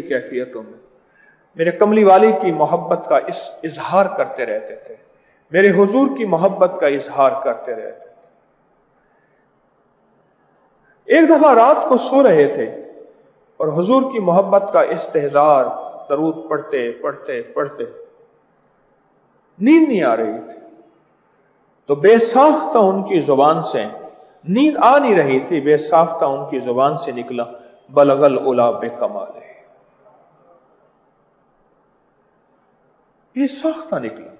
کیفیتوں میں میرے کملی والی کی محبت کا اظہار کرتے رہتے تھے، میرے حضور کی محبت کا اظہار کرتے رہتے تھے۔ ایک دفعہ رات کو سو رہے تھے اور حضور کی محبت کا استحضار درود پڑھتے پڑھتے پڑھتے نیند نہیں آ رہی تھی، تو بے ساختہ ان کی زبان سے، نیند آ نہیں رہی تھی، بے ساختہ ان کی زبان سے نکلا بلغ العلا بکمالہ، بے ساختہ نکلا۔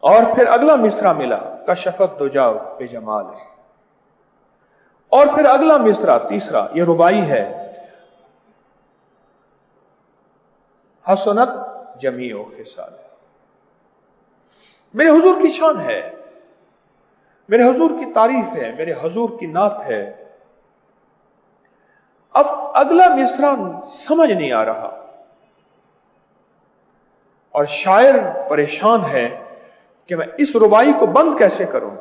اور پھر اگلا مصرع ملا کشفت دجا بجمالہ، اور پھر اگلا مصرع تیسرا، یہ رباعی ہے، حسنت جمیع خصال، میرے حضور کی شان ہے، میرے حضور کی تعریف ہے، میرے حضور کی نعت ہے۔ اب اگلا مصرع سمجھ نہیں آ رہا اور شاعر پریشان ہے کہ میں اس رباعی کو بند کیسے کروں،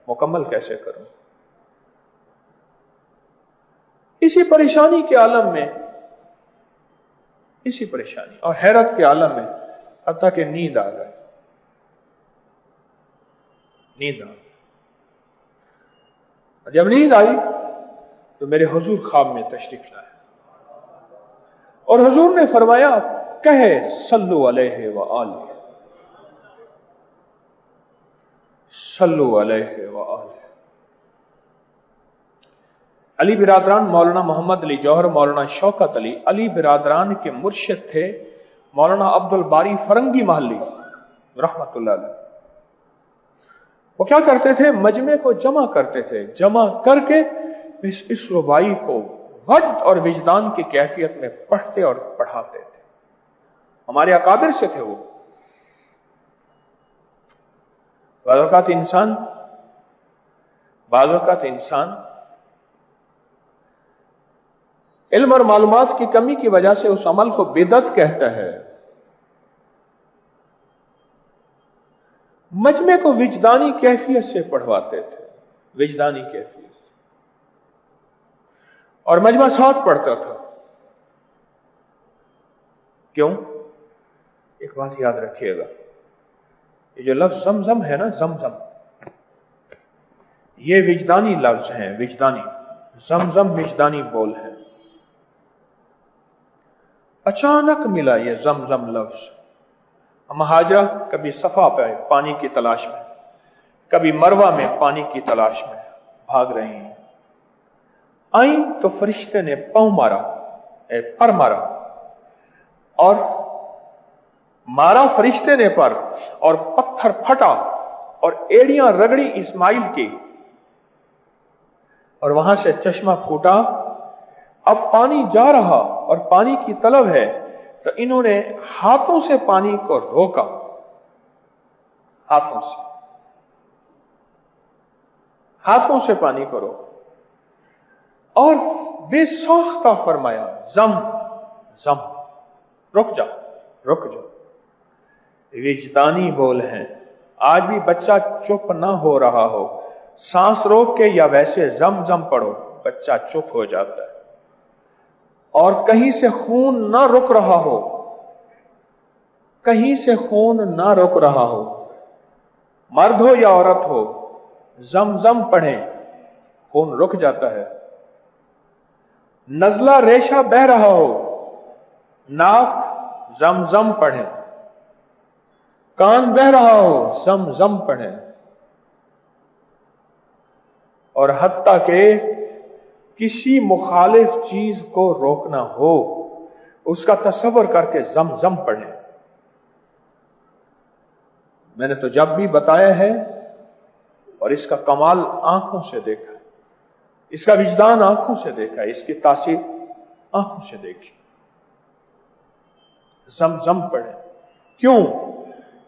مکمل کیسے کروں۔ اسی پریشانی کے عالم میں، اسی پریشانی اور حیرت کے عالم میں حتیٰ کہ نیند آ گئی، نیند آ گئی۔ جب نیند آئی تو میرے حضور خواب میں تشریف لائے اور حضور نے فرمایا کہے صلو علیہ وآلہ، صلو علیہ وآلہ۔ علی برادران مولانا محمد علی جوہر، مولانا شوکت علی، علی برادران کے مرشد تھے مولانا عبد الباری فرنگی محلی رحمت اللہ علیہ۔ وہ کیا کرتے تھے؟ مجمع کو جمع کرتے تھے، جمع کر کے اس رباعی کو وجد اور وجدان کی کیفیت میں پڑھتے اور پڑھاتے تھے۔ ہمارے اکابر سے تھے وہ۔ بعض اوقات انسان علم اور معلومات کی کمی کی وجہ سے اس عمل کو بدعت کہتا ہے۔ مجمع کو وجدانی کیفیت سے پڑھواتے تھے، وجدانی کیفیت سے، اور مجمع ساتھ پڑھتا تھا۔ کیوں؟ ایک بات یاد رکھیے گا، یہ جو لفظ زمزم ہے نا، زمزم، یہ وجدانی لفظ ہیں، وجدانی، زمزم وجدانی بول ہے۔ اچانک ملا یہ زمزم لفظ۔ ہم حاجرہ کبھی صفا پہ پانی کی تلاش میں، کبھی مروہ میں پانی کی تلاش میں بھاگ رہی ہیں، آئیں تو فرشتے نے پاؤں مارا، پر مارا، اور مارا فرشتے نے پر، اور پتھر پھٹا اور ایڑیاں رگڑی اسماعیل کی، اور وہاں سے چشمہ پھوٹا۔ اب پانی جا رہا اور پانی کی طلب ہے، تو انہوں نے ہاتھوں سے پانی کو روکا، ہاتھوں سے پانی کو روکا، اور بے ساختہ فرمایا زم زم، رک جا رک جا۔ وجدانی بول ہیں۔ آج بھی بچہ چپ نہ ہو رہا ہو، سانس روک کے یا ویسے زم زم پڑھو، بچہ چپ ہو جاتا ہے۔ اور کہیں سے خون نہ رک رہا ہو، کہیں سے خون نہ رک رہا ہو، مرد ہو یا عورت ہو، زم زم پڑھیں، خون رک جاتا ہے۔ نزلہ ریشہ بہ رہا ہو، ناک زم زم پڑھیں، کان بہ رہا ہو، زم زم پڑھیں، اور حتیٰ کہ کسی مخالف چیز کو روکنا ہو، اس کا تصور کر کے زم زم پڑھیں۔ میں نے تو جب بھی بتایا ہے اور اس کا کمال آنکھوں سے دیکھا، اس کا وجدان آنکھوں سے دیکھا، اس کی تاثیر آنکھوں سے دیکھی۔ زم زم پڑھیں۔ کیوں؟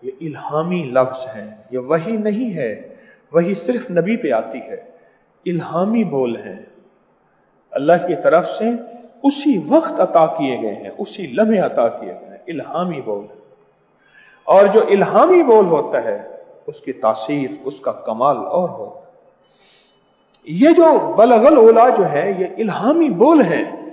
یہ الہامی لفظ ہیں، یہ وحی نہیں ہے، وحی صرف نبی پہ آتی ہے، الہامی بول ہیں، اللہ کی طرف سے اسی وقت عطا کیے گئے ہیں، اسی لمحے عطا کیے گئے ہیں، الہامی بول ہے۔ اور جو الہامی بول ہوتا ہے اس کی تاثیر، اس کا کمال اور ہوتا ہے۔ یہ جو بلغ العلا جو ہے یہ الہامی بول ہیں،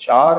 4